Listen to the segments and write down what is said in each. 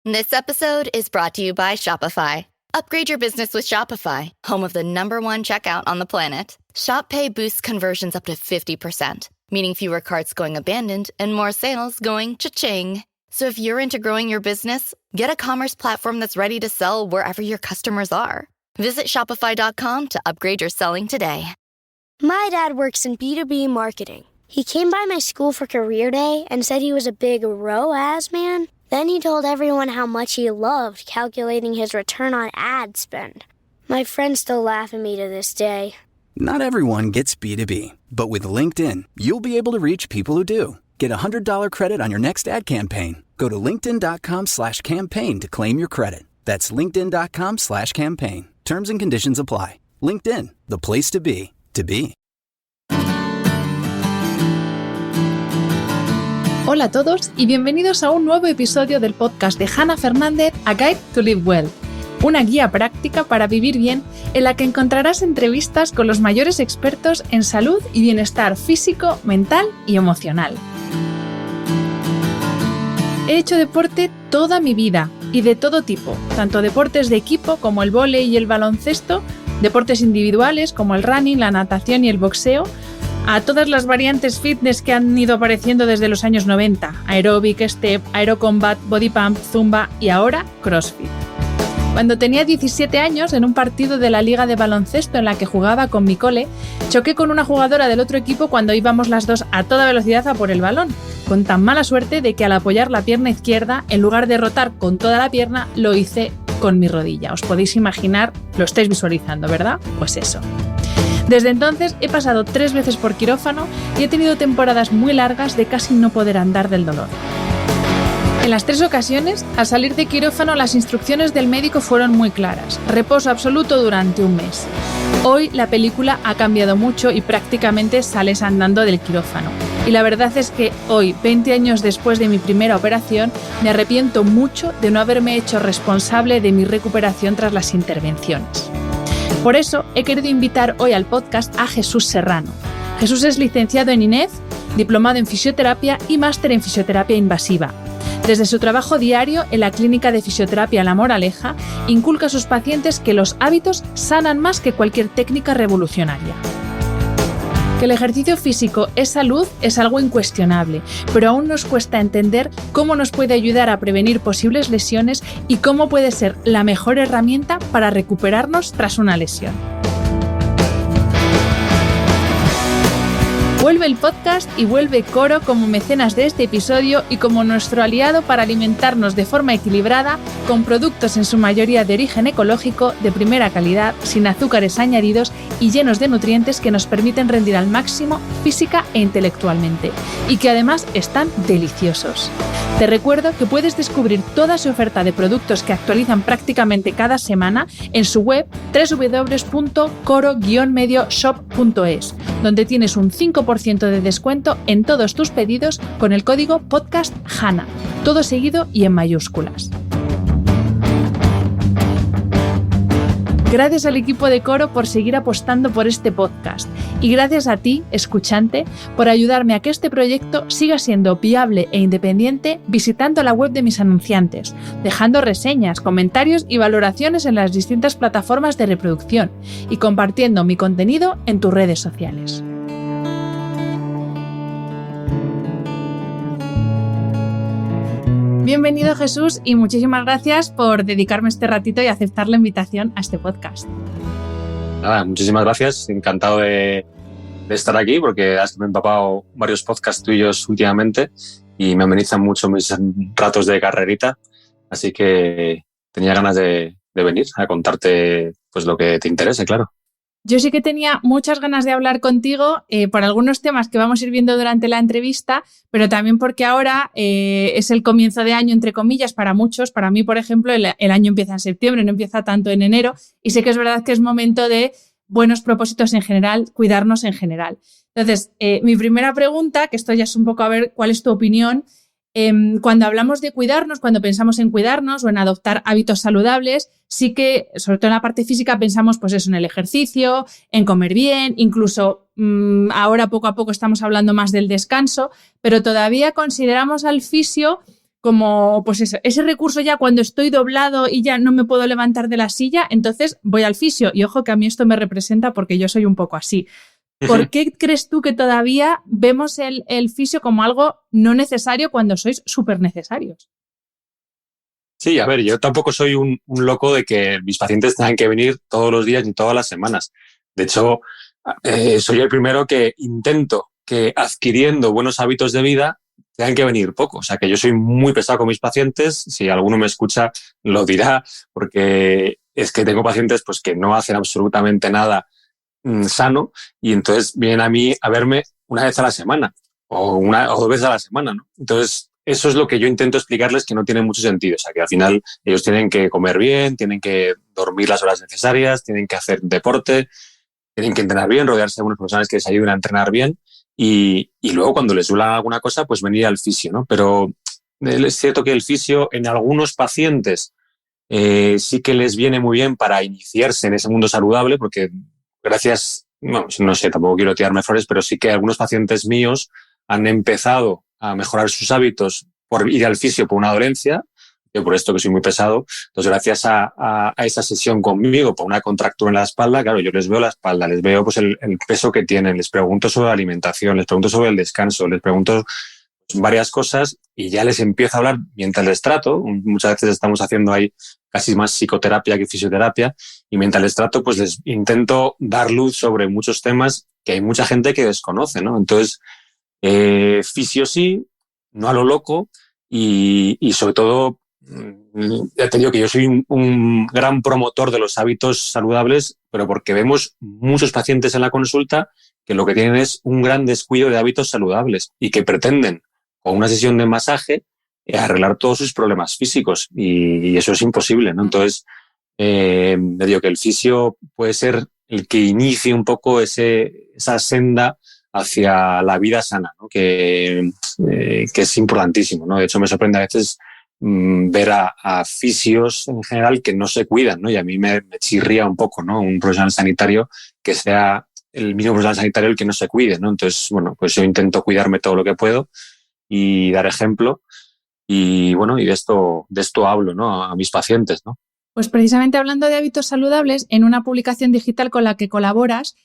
This episode is brought to you by Shopify. Upgrade your business with Shopify, home of the #1 checkout on the planet. Shop Pay boosts conversions up to 50%, meaning fewer carts going abandoned and more sales going cha-ching. So if you're into growing your business, get a commerce platform that's ready to sell wherever your customers are. Visit shopify.com to upgrade your selling today. My dad works in B2B marketing. He came by my school for career day and said he was a big ROAS man. Then he told everyone how much he loved calculating his return on ad spend. My friends still laugh at me to this day. Not everyone gets B2B, but with LinkedIn, you'll be able to reach people who do. Get a $100 credit on your next ad campaign. Go to linkedin.com/campaign to claim your credit. That's linkedin.com/campaign. Terms and conditions apply. LinkedIn, the place to be, to be. Hola a todos y bienvenidos a un nuevo episodio del podcast de Hannah Fernández, A Guide to Live Well, una guía práctica para vivir bien en la que encontrarás entrevistas con los mayores expertos en salud y bienestar físico, mental y emocional. He hecho deporte toda mi vida y de todo tipo, tanto deportes de equipo como el vóley y el baloncesto, deportes individuales como el running, la natación y el boxeo, a todas las variantes fitness que han ido apareciendo desde los años 90, aeróbic, step, aerocombat, body pump, zumba y ahora CrossFit. Cuando tenía 17 años, en un partido de la liga de baloncesto en la que jugaba con mi cole, choqué con una jugadora del otro equipo cuando íbamos las dos a toda velocidad a por el balón, con tan mala suerte de que al apoyar la pierna izquierda, en lugar de rotar con toda la pierna, lo hice con mi rodilla. Os podéis imaginar, lo estáis visualizando, ¿verdad? Pues eso. Desde entonces he pasado 3 veces por quirófano y he tenido temporadas muy largas de casi no poder andar del dolor. En las 3 ocasiones, al salir de quirófano, las instrucciones del médico fueron muy claras: reposo absoluto durante un mes. Hoy la película ha cambiado mucho y prácticamente sales andando del quirófano. Y la verdad es que hoy, 20 años después de mi primera operación, me arrepiento mucho de no haberme hecho responsable de mi recuperación tras las intervenciones. Por eso he querido invitar hoy al podcast a Jesús Serrano. Jesús es licenciado en INEF, diplomado en fisioterapia y máster en fisioterapia invasiva. Desde su trabajo diario en la clínica de fisioterapia La Moraleja, inculca a sus pacientes que los hábitos sanan más que cualquier técnica revolucionaria. Que el ejercicio físico es salud es algo incuestionable, pero aún nos cuesta entender cómo nos puede ayudar a prevenir posibles lesiones y cómo puede ser la mejor herramienta para recuperarnos tras una lesión. Vuelve el podcast y vuelve Coro como mecenas de este episodio y como nuestro aliado para alimentarnos de forma equilibrada con productos en su mayoría de origen ecológico, de primera calidad, sin azúcares añadidos y llenos de nutrientes que nos permiten rendir al máximo física e intelectualmente y que además están deliciosos. Te recuerdo que puedes descubrir toda su oferta de productos que actualizan prácticamente cada semana en su web www.coro-medioshop.es, donde tienes un 5% de descuento en todos tus pedidos con el código PODCASTHANNA, todo seguido y en mayúsculas. Gracias al equipo de Coro por seguir apostando por este podcast y gracias a ti, escuchante, por ayudarme a que este proyecto siga siendo viable e independiente visitando la web de mis anunciantes, dejando reseñas, comentarios y valoraciones en las distintas plataformas de reproducción y compartiendo mi contenido en tus redes sociales. Bienvenido, Jesús, y muchísimas gracias por dedicarme este ratito y aceptar la invitación a este podcast. Nada, muchísimas gracias. Encantado de estar aquí porque has empapado varios podcasts tuyos últimamente y me amenizan mucho mis ratos de carrerita. Así que tenía ganas de venir a contarte pues lo que te interese, claro. Yo sí que tenía muchas ganas de hablar contigo por algunos temas que vamos a ir viendo durante la entrevista, pero también porque ahora es el comienzo de año, entre comillas, para muchos. Para mí, por ejemplo, el año empieza en septiembre, no empieza tanto en enero, y sé que es verdad que es momento de buenos propósitos en general, cuidarnos en general. Entonces, mi primera pregunta, que esto ya es un poco a ver cuál es tu opinión, cuando hablamos de cuidarnos, cuando pensamos en cuidarnos o en adoptar hábitos saludables, sí que, sobre todo en la parte física, pensamos pues eso, en el ejercicio, en comer bien, incluso ahora poco a poco estamos hablando más del descanso, pero todavía consideramos al fisio como, pues eso, ese recurso ya cuando estoy doblado y ya no me puedo levantar de la silla, entonces voy al fisio. Y ojo que a mí esto me representa porque yo soy un poco así. ¿Por qué crees tú que todavía vemos el fisio como algo no necesario cuando sois súper necesarios? Sí, a ver, yo tampoco soy un loco de que mis pacientes tengan que venir todos los días ni todas las semanas. De hecho, soy el primero que intento que adquiriendo buenos hábitos de vida tengan que venir poco. O sea, que yo soy muy pesado con mis pacientes. Si alguno me escucha, lo dirá, porque es que tengo pacientes pues, que no hacen absolutamente nada sano y entonces vienen a mí a verme una vez a la semana o 2 veces a la semana, ¿no? Entonces, eso es lo que yo intento explicarles que no tiene mucho sentido. O sea, que al final ellos tienen que comer bien, tienen que dormir las horas necesarias, tienen que hacer deporte, tienen que entrenar bien, rodearse de unos profesionales que les ayuden a entrenar bien y luego cuando les duela alguna cosa, pues venir al fisio, ¿no? Pero es cierto que el fisio en algunos pacientes sí que les viene muy bien para iniciarse en ese mundo saludable porque gracias, no sé, tampoco quiero tirarme flores, pero sí que algunos pacientes míos han empezado a mejorar sus hábitos por ir al fisio por una dolencia, yo por esto que soy muy pesado, entonces gracias a esa sesión conmigo por una contractura en la espalda, claro, yo les veo la espalda, les veo pues el peso que tienen, les pregunto sobre la alimentación, les pregunto sobre el descanso, les pregunto varias cosas y ya les empiezo a hablar mientras les trato. Muchas veces estamos haciendo ahí casi más psicoterapia que fisioterapia y mientras les trato pues les intento dar luz sobre muchos temas que hay mucha gente que desconoce, ¿no? Entonces, fisio sí, no a lo loco y sobre todo, ya te digo que yo soy un gran promotor de los hábitos saludables, pero porque vemos muchos pacientes en la consulta que lo que tienen es un gran descuido de hábitos saludables y que pretenden con una sesión de masaje arreglar todos sus problemas físicos y eso es imposible, ¿no? Entonces, le digo que el fisio puede ser el que inicie un poco esa senda hacia la vida sana, ¿no? Que es importantísimo, ¿no? De hecho, me sorprende a veces ver a fisios en general que no se cuidan, ¿no? Y a mí me chirría un poco, ¿no? Un profesional sanitario que sea el mismo profesional sanitario el que no se cuide, ¿no? Entonces, bueno, pues yo intento cuidarme todo lo que puedo y dar ejemplo y, bueno, y de esto hablo, ¿no? A mis pacientes, ¿no? Pues precisamente hablando de hábitos saludables, en una publicación digital con la que colaboras,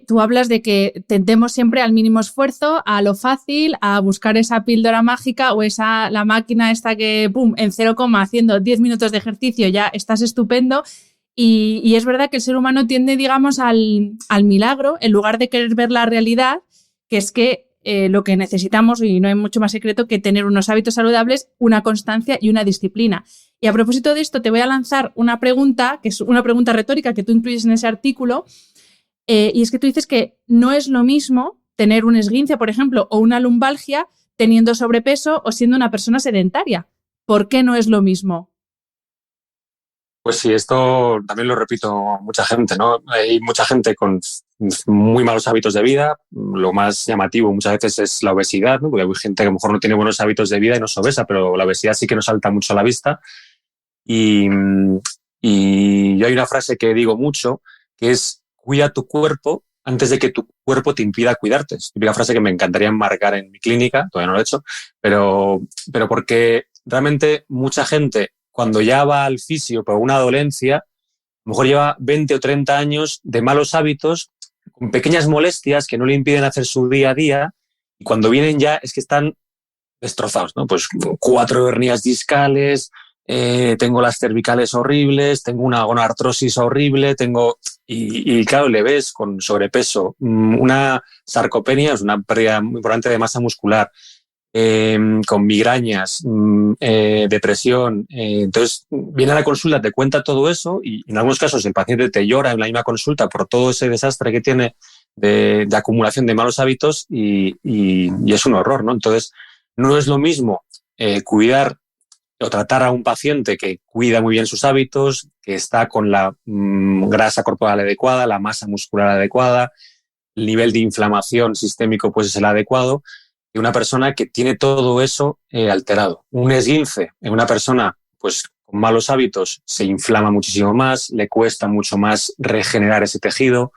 tú hablas de que tendemos siempre al mínimo esfuerzo, a lo fácil, a buscar esa píldora mágica o la máquina esta que, pum, en 0, haciendo 10 minutos de ejercicio ya estás estupendo. Y es verdad que el ser humano tiende, digamos, al milagro en lugar de querer ver la realidad, que es que lo que necesitamos, y no hay mucho más secreto, que tener unos hábitos saludables, una constancia y una disciplina. Y a propósito de esto, te voy a lanzar una pregunta, que es una pregunta retórica que tú incluyes en ese artículo, y es que tú dices que no es lo mismo tener un esguince, por ejemplo, o una lumbalgia teniendo sobrepeso o siendo una persona sedentaria. ¿Por qué no es lo mismo? Pues sí, esto también lo repito a mucha gente, ¿no? Hay mucha gente con muy malos hábitos de vida. Lo más llamativo muchas veces es la obesidad, ¿no? Porque hay gente que a lo mejor no tiene buenos hábitos de vida y no es obesa, pero la obesidad sí que nos salta mucho a la vista. Y yo hay una frase que digo mucho, que es cuida tu cuerpo antes de que tu cuerpo te impida cuidarte. Es una frase que me encantaría enmarcar en mi clínica, todavía no lo he hecho, pero porque realmente mucha gente cuando ya va al fisio por una dolencia, a lo mejor lleva 20 o 30 años de malos hábitos, con pequeñas molestias que no le impiden hacer su día a día, y cuando vienen ya es que están destrozados, ¿no? Pues 4 hernias discales, tengo las cervicales horribles, tengo una artrosis horrible, y claro, le ves con sobrepeso, una sarcopenia, es una pérdida muy importante de masa muscular, con migrañas, depresión. Entonces, viene a la consulta, te cuenta todo eso y en algunos casos el paciente te llora en la misma consulta por todo ese desastre que tiene de acumulación de malos hábitos y es un horror, ¿no? Entonces, no es lo mismo cuidar o tratar a un paciente que cuida muy bien sus hábitos, que está con la grasa corporal adecuada, la masa muscular adecuada, el nivel de inflamación sistémico pues es el adecuado, de una persona que tiene todo eso alterado. Un esguince en una persona pues con malos hábitos se inflama muchísimo más, le cuesta mucho más regenerar ese tejido.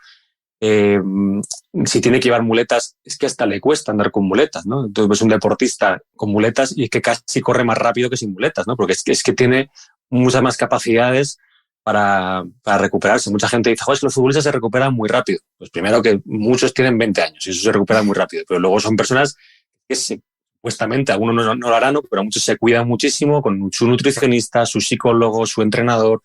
si tiene que llevar muletas, es que hasta le cuesta andar con muletas, ¿no? Entonces ves un deportista con muletas y es que casi corre más rápido que sin muletas, ¿no? Porque es que tiene muchas más capacidades para recuperarse. Mucha gente dice, joder, es que los futbolistas se recuperan muy rápido. Pues primero que muchos tienen 20 años y eso se recupera muy rápido, pero luego son personas que supuestamente, algunos no lo harán, pero muchos se cuidan muchísimo con su nutricionista, su psicólogo, su entrenador.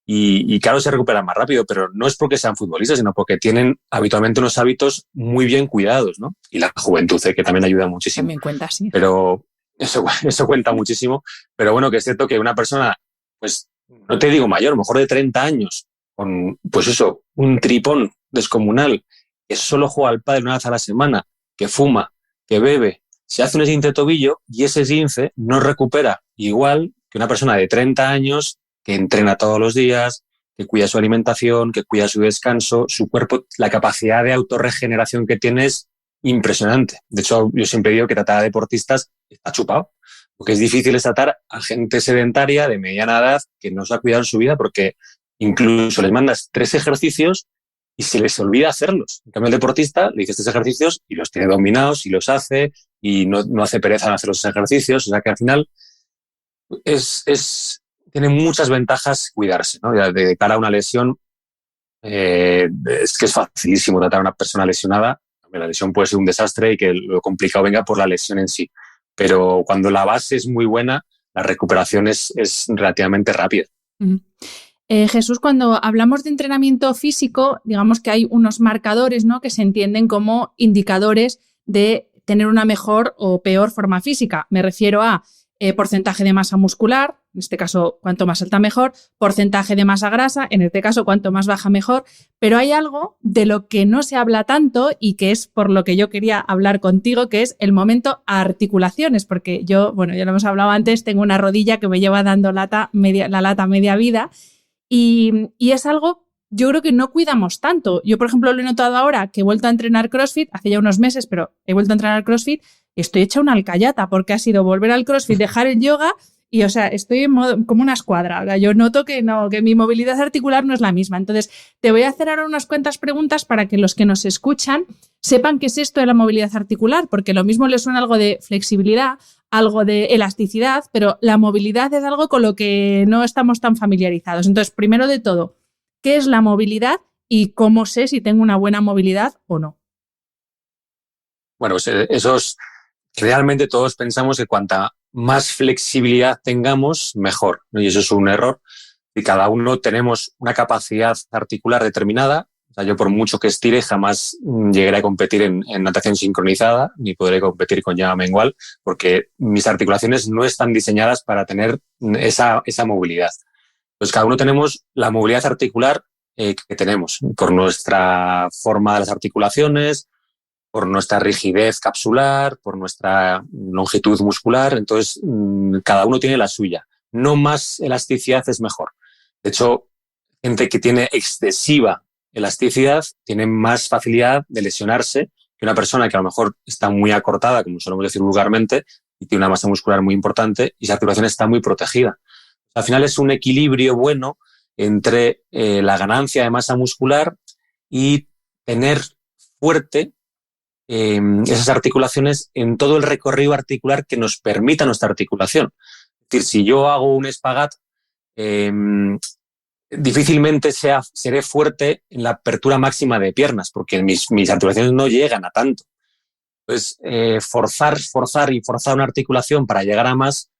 Y claro, se recuperan más rápido, pero no es porque sean futbolistas, sino porque tienen habitualmente unos hábitos muy bien cuidados, ¿no? Y la juventud, que también ayuda muchísimo. También cuenta, sí. Pero eso cuenta muchísimo. Pero bueno, que es cierto que una persona, pues, no te digo mayor, mejor de 30 años, con, pues eso, un tripón descomunal, que solo juega al pádel una vez a la semana, que fuma, que bebe, se hace un esguince de tobillo y ese esguince no recupera igual que una persona de 30 años que entrena todos los días, que cuida su alimentación, que cuida su descanso, su cuerpo, la capacidad de autorregeneración que tiene es impresionante. De hecho, yo siempre digo que tratar a deportistas está chupado, porque es difícil tratar a gente sedentaria de mediana edad que no se ha cuidado en su vida porque incluso les mandas 3 ejercicios y se les olvida hacerlos. En cambio, el deportista le dices 3 ejercicios y los tiene dominados y los hace y no hace pereza en hacer los ejercicios. O sea que al final tiene muchas ventajas cuidarse, ¿no? De cara a una lesión, es que es facilísimo tratar a una persona lesionada. La lesión puede ser un desastre y que lo complicado venga por la lesión en sí. Pero cuando la base es muy buena, la recuperación es relativamente rápida. Uh-huh. Jesús, cuando hablamos de entrenamiento físico, digamos que hay unos marcadores, ¿no?, que se entienden como indicadores de tener una mejor o peor forma física. Me refiero a porcentaje de masa muscular, en este caso cuanto más alta mejor, porcentaje de masa grasa, en este caso cuanto más baja mejor, pero hay algo de lo que no se habla tanto y que es por lo que yo quería hablar contigo, que es el momento articulaciones, porque yo, bueno, ya lo hemos hablado antes, tengo una rodilla que me lleva dando la lata media vida y es algo, yo creo que no cuidamos tanto. Yo, por ejemplo, lo he notado ahora que he vuelto a entrenar CrossFit, hace ya unos meses, pero he vuelto a entrenar CrossFit. Estoy hecha una alcayata porque ha sido volver al CrossFit, dejar el yoga y, o sea, estoy en modo, como una escuadra. O sea, yo noto que mi movilidad articular no es la misma. Entonces, te voy a hacer ahora unas cuantas preguntas para que los que nos escuchan sepan qué es esto de la movilidad articular, porque lo mismo les suena algo de flexibilidad, algo de elasticidad, pero la movilidad es algo con lo que no estamos tan familiarizados. Entonces, primero de todo, ¿qué es la movilidad y cómo sé si tengo una buena movilidad o no? Bueno, pues realmente todos pensamos que cuanta más flexibilidad tengamos, mejor, ¿no? Y eso es un error. Y cada uno tenemos una capacidad articular determinada. O sea, yo por mucho que estire jamás llegaré a competir en natación sincronizada, ni podré competir con llama mengual, porque mis articulaciones no están diseñadas para tener esa movilidad. Pues cada uno tenemos la movilidad articular que tenemos, por nuestra forma de las articulaciones, por nuestra rigidez capsular, por nuestra longitud muscular. Entonces, cada uno tiene la suya. No más elasticidad es mejor. De hecho, gente que tiene excesiva elasticidad tiene más facilidad de lesionarse que una persona que a lo mejor está muy acortada, como solemos decir vulgarmente, y tiene una masa muscular muy importante y esa articulación está muy protegida. Al final es un equilibrio bueno entre la ganancia de masa muscular y tener fuerte esas articulaciones en todo el recorrido articular que nos permita nuestra articulación. Es decir, si yo hago un espagat, difícilmente seré fuerte en la apertura máxima de piernas, porque mis articulaciones no llegan a tanto. Entonces, forzar una articulación para llegar a más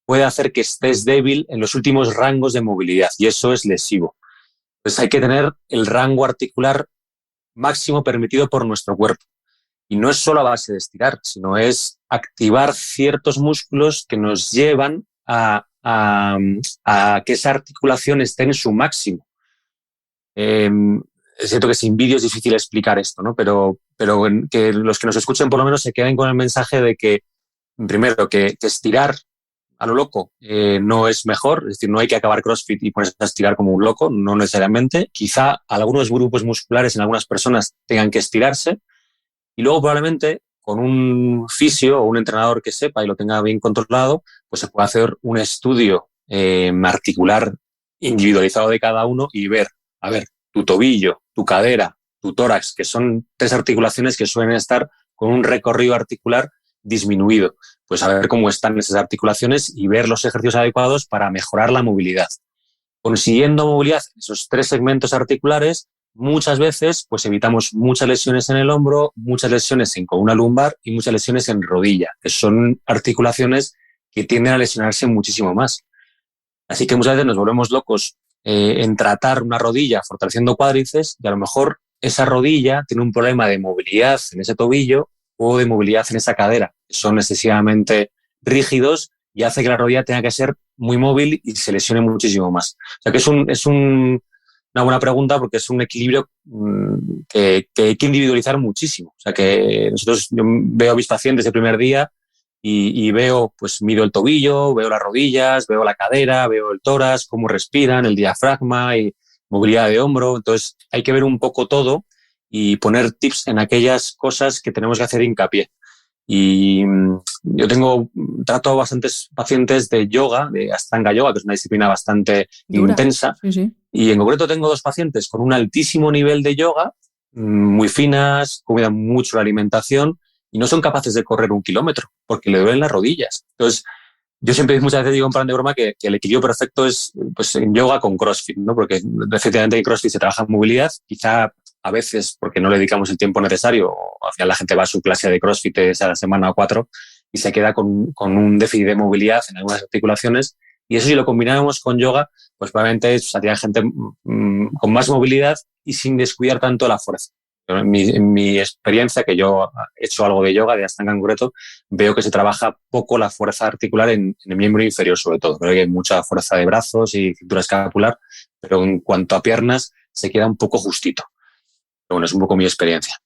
puede hacer que estés débil en los últimos rangos de movilidad y eso es lesivo. Entonces, hay que tener el rango articular máximo permitido por nuestro cuerpo. Y no es solo a base de estirar, sino es activar ciertos músculos que nos llevan a que esa articulación esté en su máximo. Es cierto que sin vídeo es difícil explicar esto, ¿no? Pero que los que nos escuchen por lo menos se queden con el mensaje de que, primero, que estirar a lo loco no es mejor, es decir, no hay que acabar CrossFit y ponerse a estirar como un loco, no necesariamente. Quizá algunos grupos musculares en algunas personas tengan que estirarse, y luego probablemente con un fisio o un entrenador que sepa y lo tenga bien controlado, pues se puede hacer un estudio articular individualizado de cada uno y ver, a ver, tu tobillo, tu cadera, tu tórax, que son 3 articulaciones que suelen estar con un recorrido articular disminuido. Pues a ver cómo están esas articulaciones y ver los ejercicios adecuados para mejorar la movilidad. Consiguiendo movilidad en esos 3 segmentos articulares, muchas veces pues evitamos muchas lesiones en el hombro, muchas lesiones en columna lumbar y muchas lesiones en rodilla, que son articulaciones que tienden a lesionarse muchísimo más. Así que muchas veces nos volvemos locos en tratar una rodilla fortaleciendo cuádriceps y a lo mejor esa rodilla tiene un problema de movilidad en ese tobillo o de movilidad en esa cadera, que son excesivamente rígidos y hace que la rodilla tenga que ser muy móvil y se lesione muchísimo más. O sea que es una buena pregunta porque es un equilibrio que hay que individualizar muchísimo. O sea que yo veo a mis pacientes el primer día y veo, pues mido el tobillo, veo las rodillas, veo la cadera, veo el tórax, cómo respiran, el diafragma y movilidad de hombro. Entonces hay que ver un poco todo y poner tips en aquellas cosas que tenemos que hacer hincapié. Y yo trato a bastantes pacientes de yoga, de Ashtanga Yoga, que es una disciplina bastante dura, intensa. Sí. Y en concreto tengo 2 pacientes con un altísimo nivel de yoga, muy finas, cuidan mucho la alimentación y no son capaces de correr 1 kilómetro porque le duelen las rodillas. Entonces, yo siempre muchas veces digo en plan de broma que el equilibrio perfecto es pues, en yoga con CrossFit, ¿no? Porque efectivamente en CrossFit se trabaja en movilidad, quizá a veces porque no le dedicamos el tiempo necesario, o al final la gente va a su clase de CrossFit a la semana o 4 y se queda con un déficit de movilidad en algunas articulaciones. Y eso si lo combinamos con yoga, pues probablemente sería gente con más movilidad y sin descuidar tanto la fuerza. En mi experiencia, que yo he hecho algo de yoga, de Ashtanga en concreto, veo que se trabaja poco la fuerza articular en el miembro inferior sobre todo. Creo que hay mucha fuerza de brazos y cintura escapular, pero en cuanto a piernas se queda un poco justito. Pero bueno, es un poco mi experiencia.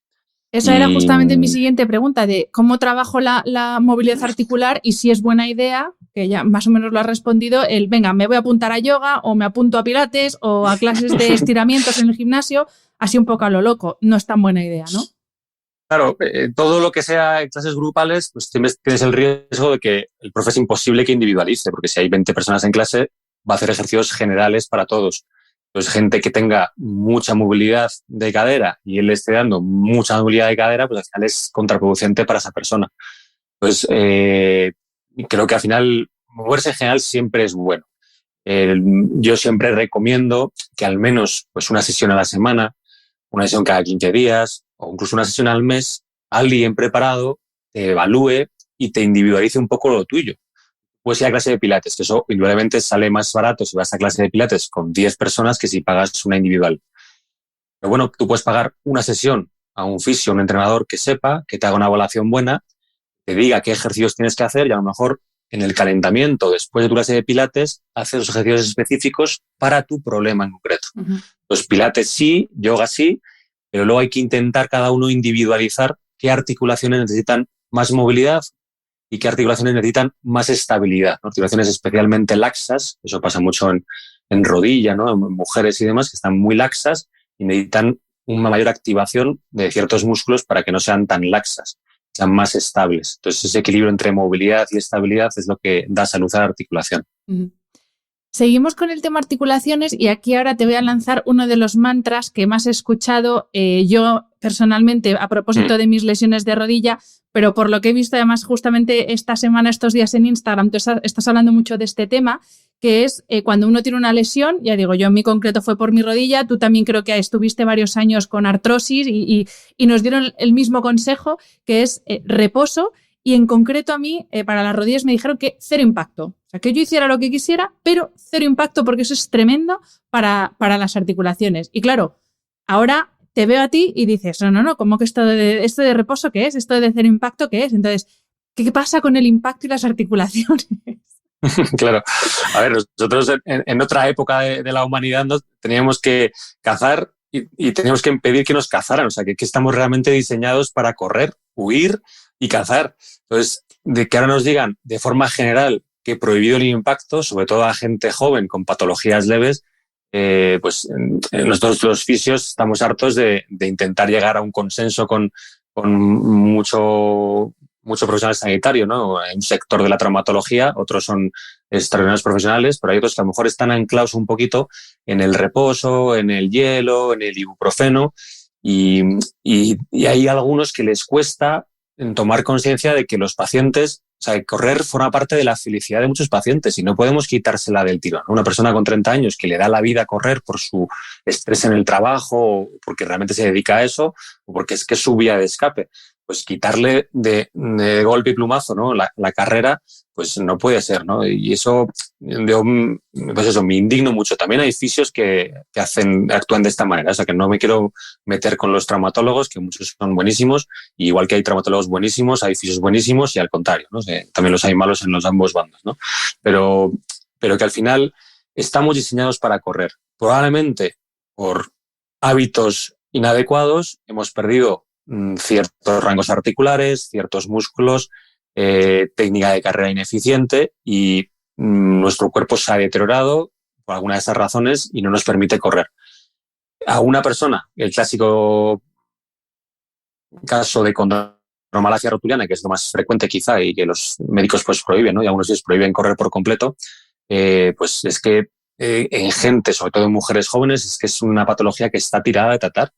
Esa era justamente mi siguiente pregunta, de cómo trabajo la movilidad articular y si es buena idea, que ya más o menos lo has respondido, venga, me voy a apuntar a yoga o me apunto a pilates o a clases de estiramientos en el gimnasio, así un poco a lo loco. No es tan buena idea, ¿no? Claro, todo lo que sea clases grupales, pues tienes el riesgo de que el profe es imposible que individualice, porque si hay 20 personas en clase, va a hacer ejercicios generales para todos. Entonces, gente que tenga mucha movilidad de cadera y él le esté dando mucha movilidad de cadera, pues al final es contraproducente para esa persona. Entonces, creo que al final moverse en general siempre es bueno. Yo siempre recomiendo que al menos pues una sesión a la semana, una sesión cada 15 días o incluso una sesión al mes, alguien preparado te evalúe y te individualice un poco lo tuyo. Puedes ir a clase de pilates, que eso indudablemente sale más barato si vas a clase de pilates con 10 personas que si pagas una individual. Pero bueno, tú puedes pagar una sesión a un fisio, un entrenador que sepa, que te haga una evaluación buena, te diga qué ejercicios tienes que hacer y a lo mejor en el calentamiento, después de tu clase de pilates, haces los ejercicios específicos para tu problema en concreto. Uh-huh. Los pilates sí, yoga sí, pero luego hay que intentar cada uno individualizar qué articulaciones necesitan más movilidad y qué articulaciones necesitan más estabilidad, ¿no? Articulaciones especialmente laxas, eso pasa mucho en rodilla, ¿no? En mujeres y demás que están muy laxas y necesitan una mayor activación de ciertos músculos para que no sean tan laxas, sean más estables. Entonces, ese equilibrio entre movilidad y estabilidad es lo que da salud a la articulación. Uh-huh. Seguimos con el tema articulaciones y aquí ahora te voy a lanzar uno de los mantras que más he escuchado yo personalmente a propósito de mis lesiones de rodilla, pero por lo que he visto además justamente esta semana, estos días en Instagram, tú estás hablando mucho de este tema, que es cuando uno tiene una lesión, ya digo, yo en mi concreto fue por mi rodilla, tú también creo que estuviste varios años con artrosis y nos dieron el mismo consejo, que es reposo. Y en concreto a mí, para las rodillas me dijeron que 0 impacto. O sea, que yo hiciera lo que quisiera, pero 0 impacto porque eso es tremendo para las articulaciones. Y claro, ahora te veo a ti y dices, no, ¿cómo que esto de reposo qué es? ¿Esto de 0 impacto qué es? Entonces, ¿qué pasa con el impacto y las articulaciones? Claro. A ver, nosotros en otra época de la humanidad teníamos que cazar y teníamos que impedir que nos cazaran. O sea, que estamos realmente diseñados para correr, huir y cazar. Entonces, de que ahora nos digan de forma general que prohibido el impacto, sobre todo a gente joven con patologías leves, pues nosotros los fisios estamos hartos de intentar llegar a un consenso con mucho profesional sanitario, ¿no? Hay un sector de la traumatología, otros son extraordinarios profesionales, pero hay otros que a lo mejor están anclados un poquito en el reposo, en el hielo, en el ibuprofeno, Y hay algunos que les cuesta tomar conciencia de que los pacientes, o sea, correr forma parte de la felicidad de muchos pacientes y no podemos quitársela del tirón. Una persona con 30 años que le da la vida a correr por su estrés en el trabajo, o porque realmente se dedica a eso, o porque es que es su vía de escape, pues quitarle de golpe y plumazo, ¿no? la carrera, pues no puede ser, ¿no? Y eso, pues eso, me indigno mucho. También hay fisios que actúan de esta manera, o sea, que no me quiero meter con los traumatólogos, que muchos son buenísimos, y igual que hay traumatólogos buenísimos, hay fisios buenísimos y al contrario, ¿no? O sea, también los hay malos en los ambos bandos, ¿no? Pero que al final estamos diseñados para correr. Probablemente por hábitos inadecuados hemos perdido ciertos rangos articulares, ciertos músculos, técnica de carrera ineficiente y nuestro cuerpo se ha deteriorado por alguna de esas razones y no nos permite correr. A una persona, el clásico caso de condromalacia rotuliana, que es lo más frecuente quizá y que los médicos pues prohíben, ¿no? Y algunos les prohíben correr por completo, pues es que en gente, sobre todo en mujeres jóvenes, es que es una patología que está tirada de tratar.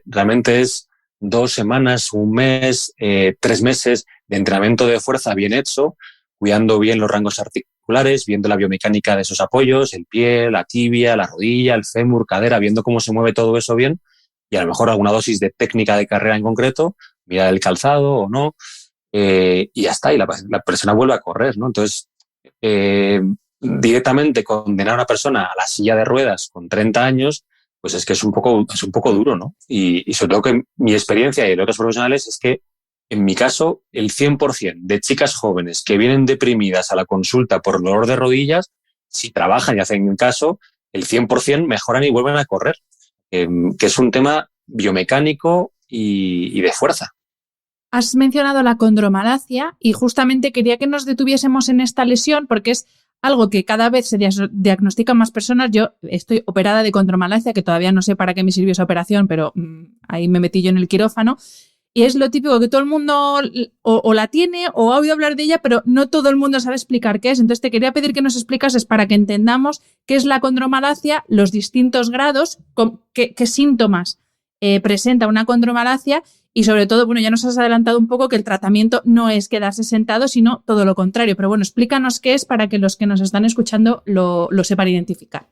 Realmente es 2 semanas, 1 mes, 3 meses de entrenamiento de fuerza bien hecho, cuidando bien los rangos articulares, viendo la biomecánica de esos apoyos, el pie, la tibia, la rodilla, el fémur, cadera, viendo cómo se mueve todo eso bien y a lo mejor alguna dosis de técnica de carrera en concreto, mirar el calzado o no, y ya está, y la persona vuelve a correr, ¿no? Entonces, directamente condenar a una persona a la silla de ruedas con 30 años, pues es que es un poco duro, ¿no? Y sobre todo que mi experiencia y de otros profesionales es que, en mi caso, el 100% de chicas jóvenes que vienen deprimidas a la consulta por dolor de rodillas, si trabajan y hacen caso, el 100% mejoran y vuelven a correr, que es un tema biomecánico y de fuerza. Has mencionado la condromalacia y justamente quería que nos detuviésemos en esta lesión porque es algo que cada vez se diagnostica más personas. Yo estoy operada de condromalacia, que todavía no sé para qué me sirvió esa operación, pero ahí me metí yo en el quirófano. Y es lo típico que todo el mundo o la tiene o ha oído hablar de ella, pero no todo el mundo sabe explicar qué es. Entonces te quería pedir que nos explicases para que entendamos qué es la condromalacia, los distintos grados, qué síntomas presenta una condromalacia y sobre todo, bueno, ya nos has adelantado un poco que el tratamiento no es quedarse sentado, sino todo lo contrario. Pero bueno, explícanos qué es para que los que nos están escuchando lo sepan identificar.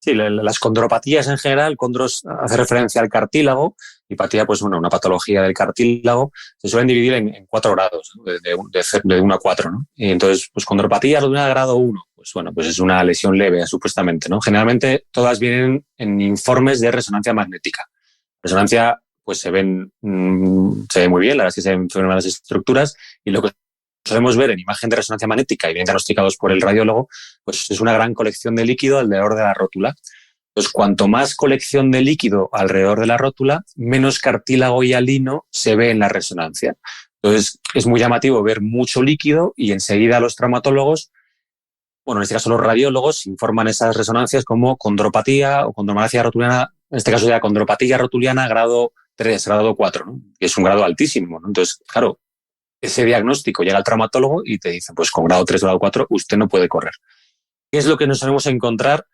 Sí, las condropatías en general, condros hace referencia al cartílago, y patía, pues bueno, una patología del cartílago, se suelen dividir en 4 grados, ¿no? de 1 a 4, ¿no? Y entonces, pues condropatía rotuliana grado 1, pues bueno, pues es una lesión leve, supuestamente, ¿no? Generalmente todas vienen en informes de resonancia magnética. Resonancia, pues se ve muy bien, la verdad es que se ven las estructuras, y lo que solemos ver en imagen de resonancia magnética y bien diagnosticados por el radiólogo, pues es una gran colección de líquido alrededor de la rótula. Entonces, cuanto más colección de líquido alrededor de la rótula, menos cartílago y alino se ve en la resonancia. Entonces, es muy llamativo ver mucho líquido y enseguida los traumatólogos, bueno, en este caso los radiólogos, informan esas resonancias como condropatía o condromalacia rotuliana, en este caso ya condropatía rotuliana grado 3, grado 4, ¿no? Que es un grado altísimo, ¿no? Entonces, claro, ese diagnóstico llega al traumatólogo y te dice, pues con grado 3, grado 4, usted no puede correr. ¿Qué es lo que nos solemos encontrar,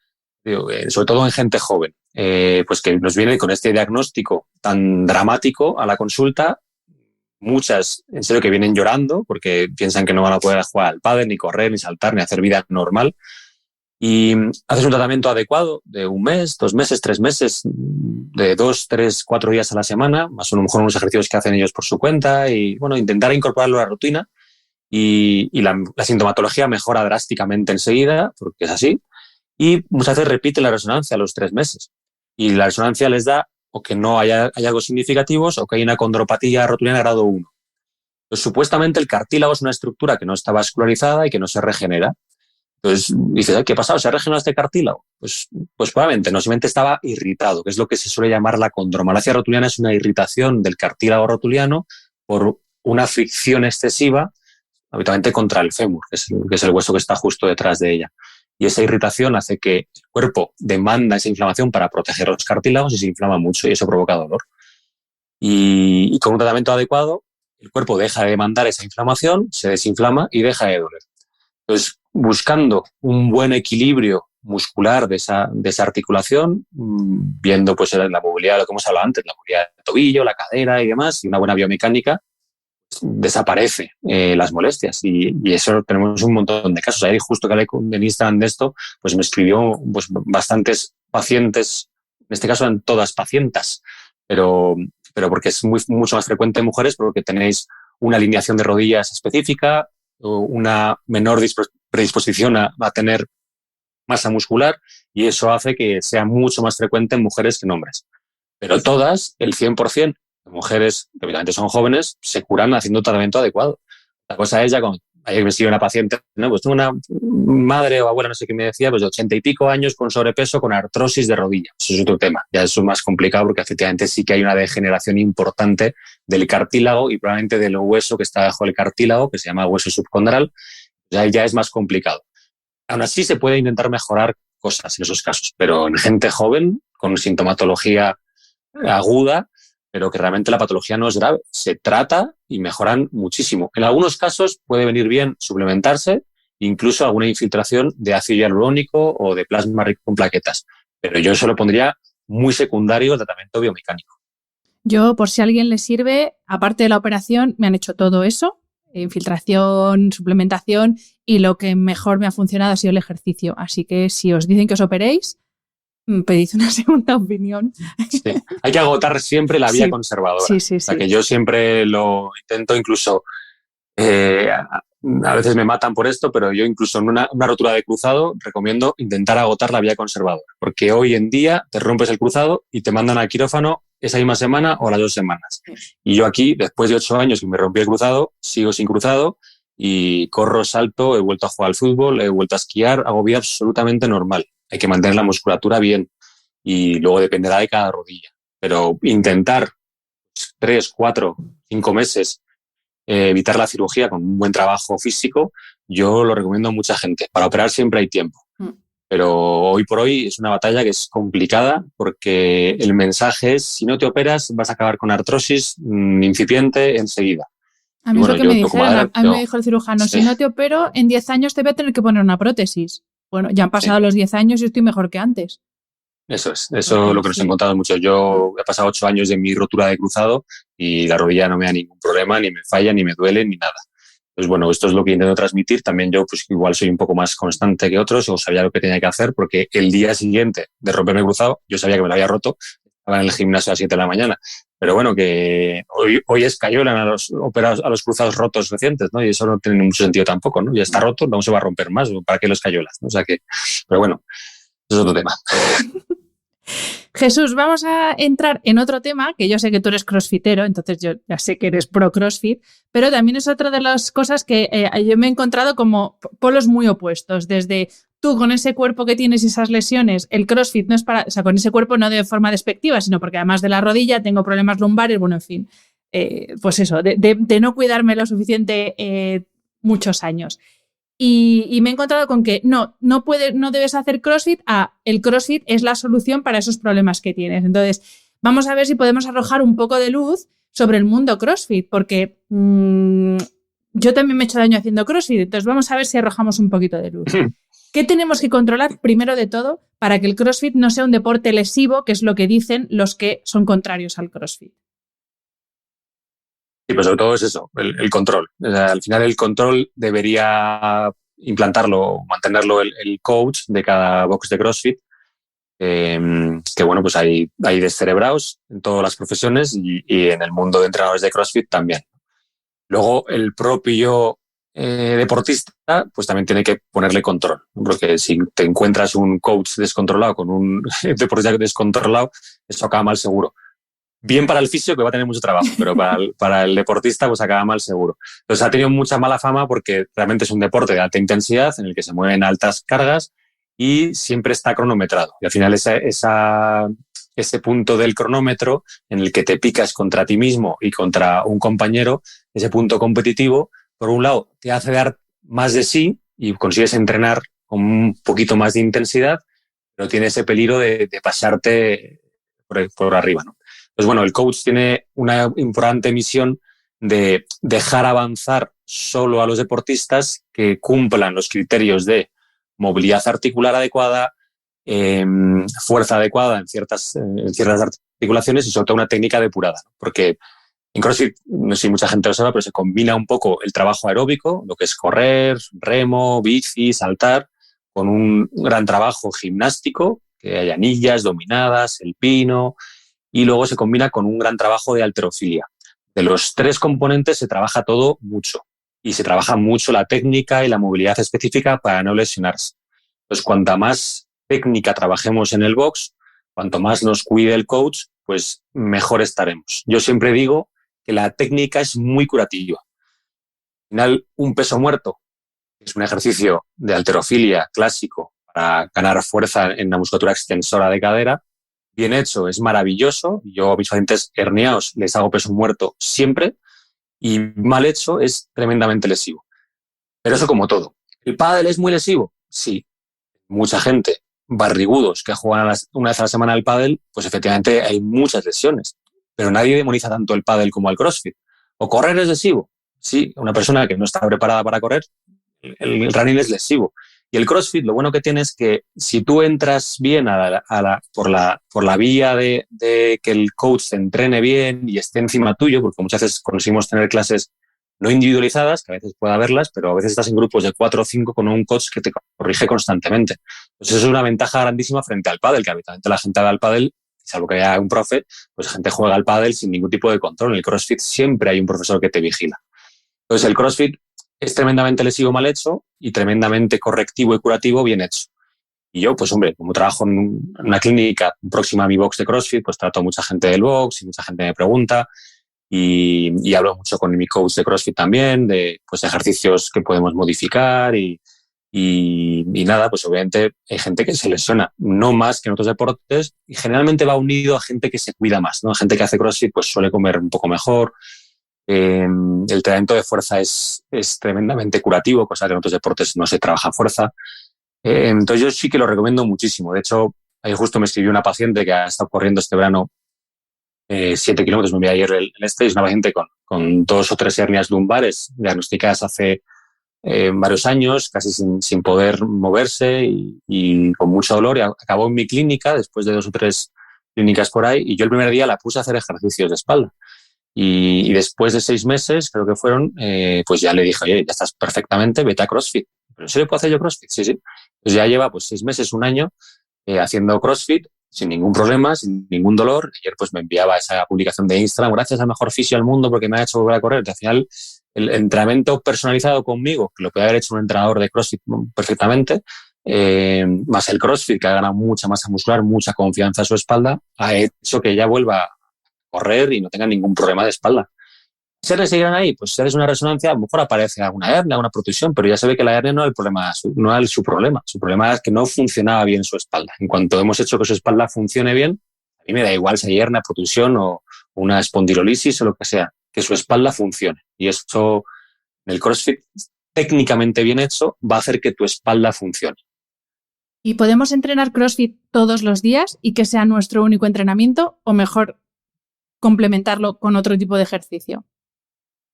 sobre todo en gente joven? Pues que nos viene con este diagnóstico tan dramático a la consulta, muchas, en serio, que vienen llorando porque piensan que no van a poder jugar al pádel, ni correr, ni saltar, ni hacer vida normal. Y haces un tratamiento adecuado de 1 mes, 2 meses, 3 meses, de 2, 3, 4 días a la semana, más o menos unos ejercicios que hacen ellos por su cuenta y, bueno, intentar incorporarlo a la rutina y la sintomatología mejora drásticamente enseguida, porque es así, y muchas veces repiten la resonancia a los 3 meses. Y la resonancia les da o que no hay algo significativos o que hay una condropatía rotuliana grado 1. Pues, supuestamente el cartílago es una estructura que no está vascularizada y que no se regenera. Entonces dices, ¿qué ha pasado? ¿Se ha regenerado este cartílago? Pues probablemente no, simplemente estaba irritado, que es lo que se suele llamar la condromalacia rotuliana, es una irritación del cartílago rotuliano por una fricción excesiva, habitualmente contra el fémur, que es el hueso que está justo detrás de ella. Y esa irritación hace que el cuerpo demanda esa inflamación para proteger los cartílagos y se inflama mucho y eso provoca dolor. Y con un tratamiento adecuado, el cuerpo deja de demandar esa inflamación, se desinflama y deja de doler. Entonces, buscando un buen equilibrio muscular de esa articulación, viendo pues la movilidad, lo que hemos hablado antes, la movilidad del tobillo, la cadera y demás, y una buena biomecánica, desaparece las molestias. Y eso tenemos un montón de casos. Ayer, justo que hablé en Instagram de esto, pues me escribió pues bastantes pacientes, en este caso eran todas pacientas, pero porque es mucho más frecuente en mujeres, porque tenéis una alineación de rodillas específica, o una menor predisposición a tener masa muscular, y eso hace que sea mucho más frecuente en mujeres que en hombres. Pero todas, el 100% de mujeres que obviamente son jóvenes, se curan haciendo tratamiento adecuado. La cosa es ya cuando ayer me escribió una paciente, ¿no? Pues tengo una madre o abuela, no sé qué me decía, pues de 80 y pico años con sobrepeso, con artrosis de rodilla. Eso es otro tema. Ya eso es más complicado porque efectivamente sí que hay una degeneración importante del cartílago y probablemente del hueso que está bajo el cartílago, que se llama hueso subcondral. Ya es más complicado. Aún así se puede intentar mejorar cosas en esos casos, pero en gente joven, con sintomatología aguda, pero que realmente la patología no es grave. Se trata y mejoran muchísimo. En algunos casos puede venir bien suplementarse, incluso alguna infiltración de ácido hialurónico o de plasma rico en plaquetas. Pero yo eso lo pondría muy secundario al tratamiento biomecánico. Yo, por si a alguien le sirve, aparte de la operación, me han hecho todo eso, infiltración, suplementación, y lo que mejor me ha funcionado ha sido el ejercicio. Así que si os dicen que os operéis, pedid una segunda opinión. Sí. Hay que agotar siempre la vía conservadora. Sí. O sea, que yo siempre lo intento, incluso a veces me matan por esto, pero yo incluso en una rotura de cruzado recomiendo intentar agotar la vía conservadora, porque hoy en día te rompes el cruzado y te mandan al quirófano esa misma semana o las 2 semanas. Y yo aquí, después de 8 años que me rompí el cruzado, sigo sin cruzado y corro, salto, he vuelto a jugar al fútbol, he vuelto a esquiar, hago vida absolutamente normal. Hay que mantener la musculatura bien y luego dependerá de cada rodilla. Pero intentar 3, 4, 5 meses evitar la cirugía con un buen trabajo físico, yo lo recomiendo a mucha gente. Para operar siempre hay tiempo. Pero hoy por hoy es una batalla que es complicada porque el mensaje es, si no te operas vas a acabar con artrosis incipiente enseguida. A mí es lo que me dijeron. A mí me dijo el cirujano, si no te opero, en 10 años te voy a tener que poner una prótesis. Bueno, ya han pasado los 10 años y estoy mejor que antes. Eso es lo que nos han contado mucho. Yo he pasado 8 años de mi rotura de cruzado y la rodilla no me da ningún problema, ni me falla, ni me duele, ni nada. Pues bueno, esto es lo que intento transmitir. También yo, pues igual soy un poco más constante que otros, o sabía lo que tenía que hacer, porque el día siguiente de romperme el cruzado, yo sabía que me lo había roto, estaba en el gimnasio a las 7 de la mañana. Pero bueno, que hoy escayolan a los operados, a los cruzados rotos recientes, ¿no? Y eso no tiene mucho sentido tampoco, ¿no? Ya está roto, no se va a romper más, ¿para qué lo escayolas? ¿No? O sea que, pero bueno, eso es otro tema. Jesús, vamos a entrar en otro tema, que yo sé que tú eres crossfitero, entonces yo ya sé que eres pro crossfit, pero también es otra de las cosas que yo me he encontrado como polos muy opuestos, desde tú con ese cuerpo que tienes y esas lesiones, el crossfit no es para, o sea, con ese cuerpo no de forma despectiva, sino porque además de la rodilla tengo problemas lumbares, bueno, en fin, pues eso, de no cuidarme lo suficiente muchos años. Y me he encontrado con que no debes hacer CrossFit, el CrossFit es la solución para esos problemas que tienes. Entonces, vamos a ver si podemos arrojar un poco de luz sobre el mundo CrossFit, porque yo también me he hecho daño haciendo CrossFit, entonces vamos a ver si arrojamos un poquito de luz. ¿Qué tenemos que controlar primero de todo para que el CrossFit no sea un deporte lesivo, que es lo que dicen los que son contrarios al CrossFit? Sí, pues sobre todo es eso, el control. O sea, al final el control debería implantarlo, mantenerlo el coach de cada box de CrossFit, que bueno, pues hay descerebrados en todas las profesiones y en el mundo de entrenadores de CrossFit también. Luego el propio deportista pues también tiene que ponerle control, ¿no? Porque si te encuentras un coach descontrolado con un deportista descontrolado, eso acaba mal seguro. Bien para el fisio, que va a tener mucho trabajo, pero para el deportista pues acaba mal seguro. Entonces ha tenido mucha mala fama porque realmente es un deporte de alta intensidad en el que se mueven altas cargas y siempre está cronometrado. Y al final ese punto del cronómetro en el que te picas contra ti mismo y contra un compañero, ese punto competitivo, por un lado te hace dar más de sí y consigues entrenar con un poquito más de intensidad, pero tiene ese peligro de pasarte por arriba, ¿no? Pues bueno, el coach tiene una importante misión de dejar avanzar solo a los deportistas que cumplan los criterios de movilidad articular adecuada, fuerza adecuada en ciertas articulaciones y sobre todo una técnica depurada, ¿no? Porque en CrossFit, no sé si mucha gente lo sabe, pero se combina un poco el trabajo aeróbico, lo que es correr, remo, bici, saltar, con un gran trabajo gimnástico, que hay anillas, dominadas, el pino, y luego se combina con un gran trabajo de halterofilia. De los 3 componentes se trabaja todo mucho y se trabaja mucho la técnica y la movilidad específica para no lesionarse. Entonces, cuanta más técnica trabajemos en el box, cuanto más nos cuide el coach, pues mejor estaremos. Yo siempre digo que la técnica es muy curativa. Al final, un peso muerto es un ejercicio de halterofilia clásico para ganar fuerza en la musculatura extensora de cadera. Bien hecho, es maravilloso. Yo a mis pacientes herniados les hago peso muerto siempre y mal hecho es tremendamente lesivo. Pero eso como todo. ¿El pádel es muy lesivo? Sí. Mucha gente, barrigudos, que juegan una vez a la semana al pádel, pues efectivamente hay muchas lesiones. Pero nadie demoniza tanto el pádel como el CrossFit. ¿O correr es lesivo? Sí, una persona que no está preparada para correr, el running es lesivo. Y el CrossFit, lo bueno que tiene es que si tú entras bien por la vía de que el coach te entrene bien y esté encima tuyo, porque muchas veces conseguimos tener clases no individualizadas, que a veces puede haberlas, pero a veces estás en grupos de 4 o 5 con un coach que te corrige constantemente. Entonces eso es una ventaja grandísima frente al pádel, que habitualmente la gente va al pádel, salvo que haya un profe, pues la gente juega al pádel sin ningún tipo de control. En el CrossFit siempre hay un profesor que te vigila. Entonces el CrossFit es tremendamente lesivo mal hecho y tremendamente correctivo y curativo bien hecho. Y yo, pues hombre, como trabajo en una clínica próxima a mi box de CrossFit, pues trato a mucha gente del box y mucha gente me pregunta y hablo mucho con mi coach de CrossFit también, de pues ejercicios que podemos modificar y nada, pues obviamente hay gente que se lesiona, no más que en otros deportes y generalmente va unido a gente que se cuida más, ¿no? Gente que hace CrossFit pues suele comer un poco mejor. El entrenamiento de fuerza es tremendamente curativo, cosa que en otros deportes no se trabaja fuerza. Entonces yo sí que lo recomiendo muchísimo. De hecho, ahí justo me escribió una paciente que ha estado corriendo este verano 7 kilómetros, me envió ayer es una paciente con 2 o 3 hernias lumbares diagnosticadas hace varios años, casi sin poder moverse y con mucho dolor. Y acabó en mi clínica después de 2 o 3 clínicas por ahí y yo el primer día la puse a hacer ejercicios de espalda. Y después de 6 meses, creo que fueron, pues ya le dije, oye, ya estás perfectamente, vete a CrossFit. ¿Pero en serio puedo hacer yo CrossFit? Sí, sí. Pues ya lleva pues 6 meses, 1 año haciendo CrossFit sin ningún problema, sin ningún dolor. Ayer pues me enviaba esa publicación de Instagram, gracias al mejor fisio del mundo porque me ha hecho volver a correr. Y al final, el entrenamiento personalizado conmigo, que lo puede haber hecho un entrenador de CrossFit perfectamente, más el CrossFit, que ha ganado mucha masa muscular, mucha confianza en su espalda, ha hecho que ella vuelva a correr y no tenga ningún problema de espalda. ¿Se le seguirán ahí? Pues si haces una resonancia, a lo mejor aparece alguna hernia, alguna protusión, pero ya se ve que la hernia no es el problema, no es su problema. Su problema es que no funcionaba bien su espalda. En cuanto hemos hecho que su espalda funcione bien, a mí me da igual si hay hernia, protusión o una espondilolisis o lo que sea, que su espalda funcione. Y esto, en el CrossFit, técnicamente bien hecho, va a hacer que tu espalda funcione. ¿Y podemos entrenar CrossFit todos los días y que sea nuestro único entrenamiento o mejor complementarlo con otro tipo de ejercicio?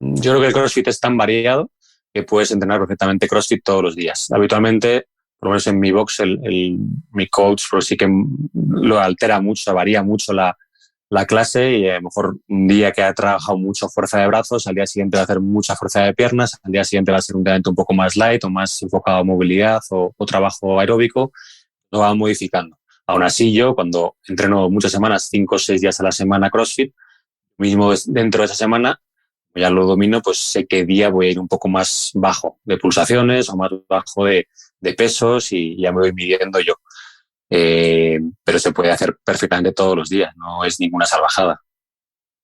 Yo creo que el CrossFit es tan variado que puedes entrenar perfectamente CrossFit todos los días. Habitualmente, por lo menos en mi box, mi coach pues sí que lo altera mucho, varía mucho la clase y a lo mejor un día que ha trabajado mucho fuerza de brazos, al día siguiente va a hacer mucha fuerza de piernas, al día siguiente va a ser un entrenamiento un poco más light o más enfocado a movilidad o trabajo aeróbico, lo va modificando. Aún así yo, cuando entreno muchas semanas, 5 o 6 días a la semana CrossFit, mismo dentro de esa semana, ya lo domino, pues sé qué día voy a ir un poco más bajo de pulsaciones o más bajo de pesos y ya me voy midiendo yo. Pero se puede hacer perfectamente todos los días, no es ninguna salvajada.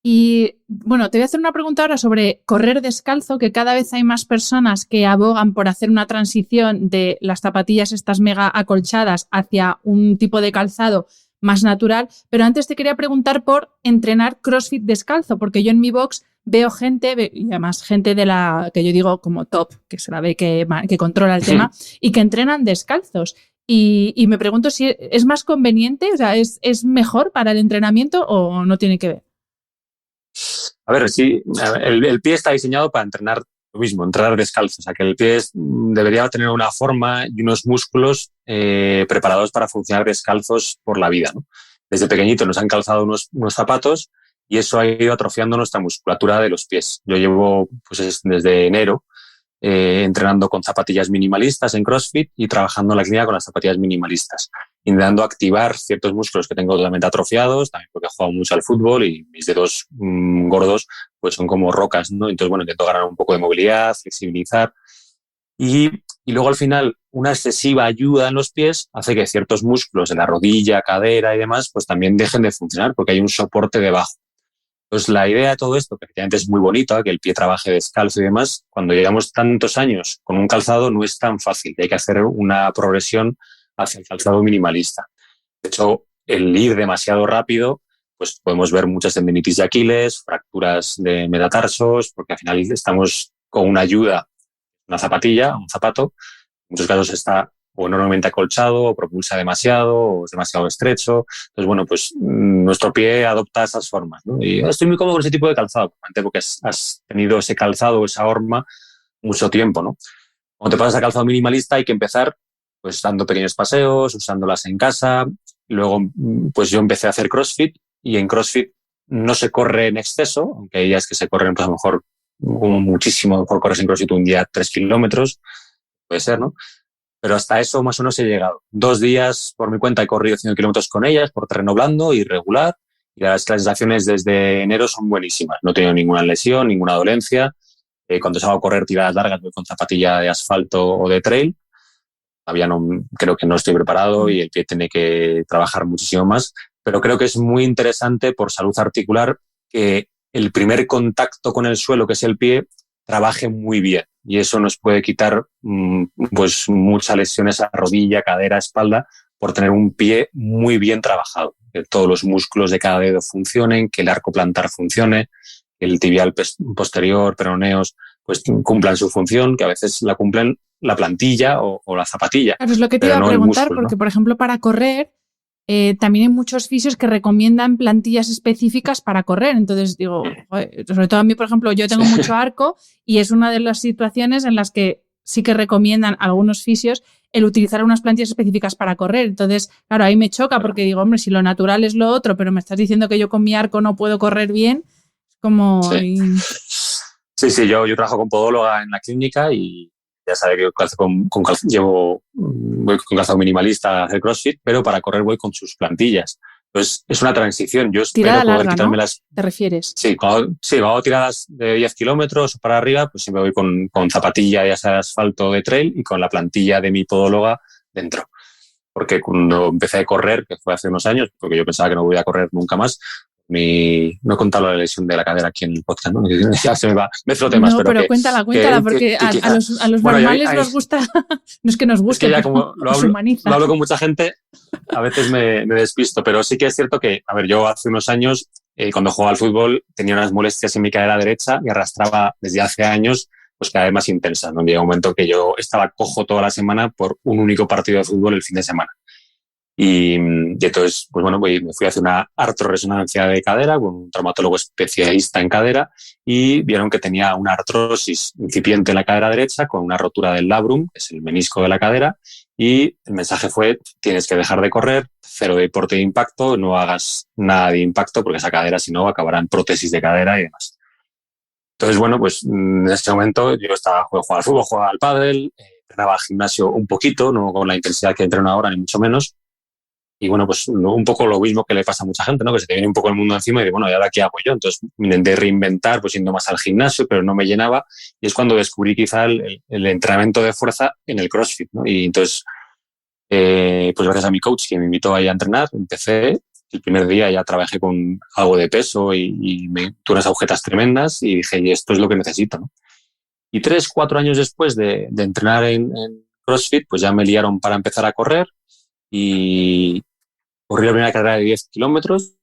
Y bueno, te voy a hacer una pregunta ahora sobre correr descalzo, que cada vez hay más personas que abogan por hacer una transición de las zapatillas estas mega acolchadas hacia un tipo de calzado más natural, pero antes te quería preguntar por entrenar CrossFit descalzo, porque yo en mi box veo gente, y además gente de la que yo digo como top, que se la ve que controla el tema, y que entrenan descalzos. Y me pregunto si es más conveniente, o sea, ¿es mejor para el entrenamiento o no tiene que ver? A ver, sí, el pie está diseñado para entrenar lo mismo, entrenar descalzo. O sea, que el pie debería tener una forma y unos músculos preparados para funcionar descalzos por la vida, ¿no? Desde pequeñito nos han calzado unos zapatos y eso ha ido atrofiando nuestra musculatura de los pies. Yo llevo pues desde enero entrenando con zapatillas minimalistas en CrossFit y trabajando en la clínica con las zapatillas minimalistas, intentando activar ciertos músculos que tengo totalmente atrofiados, también porque he jugado mucho al fútbol y mis dedos gordos pues son como rocas, ¿no? Entonces, bueno, intento ganar un poco de movilidad, flexibilizar y luego al final una excesiva ayuda en los pies hace que ciertos músculos de la rodilla, cadera y demás pues también dejen de funcionar porque hay un soporte debajo. Pues la idea de todo esto, que efectivamente es muy bonito, que el pie trabaje descalzo y demás, cuando llevamos tantos años con un calzado no es tan fácil. Hay que hacer una progresión hacia el calzado minimalista. De hecho, el ir demasiado rápido, pues podemos ver muchas tendinitis de Aquiles, fracturas de metatarsos, porque al final estamos con una ayuda, una zapatilla, un zapato. En muchos casos está o enormemente acolchado, o propulsa demasiado, o es demasiado estrecho. Entonces, bueno, pues nuestro pie adopta esas formas, ¿no? Y estoy muy cómodo con ese tipo de calzado, porque has tenido ese calzado, esa horma, mucho tiempo, ¿no? Cuando te pasas a calzado minimalista hay que empezar pues dando pequeños paseos, usándolas en casa. Luego, pues yo empecé a hacer CrossFit y en CrossFit no se corre en exceso, aunque hay días que se corren, pues a lo mejor como muchísimo, a lo mejor corres en CrossFit un día 3 kilómetros, puede ser, ¿no? Pero hasta eso más o menos he llegado. 2 días por mi cuenta he corrido 100 kilómetros con ellas por terreno blando y regular. Y las sensaciones desde enero son buenísimas. No he tenido ninguna lesión, ninguna dolencia. Cuando salgo a correr tiradas largas voy con zapatilla de asfalto o de trail. Todavía no, creo que no estoy preparado y el pie tiene que trabajar muchísimo más. Pero creo que es muy interesante por salud articular que el primer contacto con el suelo, que es el pie, trabaje muy bien. Y eso nos puede quitar pues muchas lesiones a rodilla, cadera, espalda, por tener un pie muy bien trabajado. Que todos los músculos de cada dedo funcionen, que el arco plantar funcione, que el tibial posterior, peroneos, pues cumplan su función, que a veces la cumplen la plantilla o la zapatilla. Claro, es lo que te iba a preguntar, músculo, porque, ¿no? Por ejemplo, para correr, también hay muchos fisios que recomiendan plantillas específicas para correr. Entonces digo, sobre todo a mí, por ejemplo, yo tengo mucho arco y es una de las situaciones en las que sí que recomiendan algunos fisios el utilizar unas plantillas específicas para correr. Entonces, claro, ahí me choca porque digo, hombre, si lo natural es lo otro, pero me estás diciendo que yo con mi arco no puedo correr bien, como... Sí, yo trabajo con podóloga en la clínica y ya sabe que voy con calzado minimalista a hacer CrossFit, pero para correr voy con sus plantillas. Entonces, es una transición. Yo espero tirada poder larga, quitarme ¿no? las... ¿Te refieres? Sí, cuando hago tiradas de 10 kilómetros para arriba, pues siempre voy con zapatilla ya sea de asfalto de trail y con la plantilla de mi podóloga dentro. Porque cuando empecé a correr, que fue hace unos años, porque yo pensaba que no voy a correr nunca más, no he contado la lesión de la cadera aquí en el podcast, ¿no? Ya se me va, mezclo temas. No, pero cuéntala, porque a los bueno, normales nos gusta, no es que nos guste, es que ya pero como lo hablo con mucha gente, a veces me despisto, pero sí que es cierto que, a ver, yo hace unos años, cuando jugaba al fútbol, tenía unas molestias en mi cadera derecha y arrastraba desde hace años, pues cada vez más intensas, ¿no? Llega un momento que yo estaba cojo toda la semana por un único partido de fútbol el fin de semana. Y entonces, pues bueno, me fui a hacer una artroresonancia de cadera con un traumatólogo especialista en cadera y vieron que tenía una artrosis incipiente en la cadera derecha con una rotura del labrum, que es el menisco de la cadera, y el mensaje fue, tienes que dejar de correr, 0 deporte de impacto, no hagas nada de impacto porque esa cadera, si no, acabará en prótesis de cadera y demás. Entonces, bueno, pues en ese momento yo jugaba al fútbol, jugaba al pádel, entrenaba al gimnasio un poquito, no con la intensidad que entreno ahora, ni mucho menos. Y bueno, pues un poco lo mismo que le pasa a mucha gente, ¿no? Que se te viene un poco el mundo encima y de, bueno, ¿y ahora qué hago yo? Entonces me intenté reinventar, pues yendo más al gimnasio, pero no me llenaba. Y es cuando descubrí quizá el entrenamiento de fuerza en el CrossFit, ¿no? Y entonces, pues gracias a mi coach que me invitó ahí a entrenar, empecé. El primer día ya trabajé con algo de peso y tuve unas agujetas tremendas y dije, y esto es lo que necesito, ¿no? Y 3-4 años después de entrenar en CrossFit, pues ya me liaron para empezar a correr y corrí la primera carrera de 10 kilómetros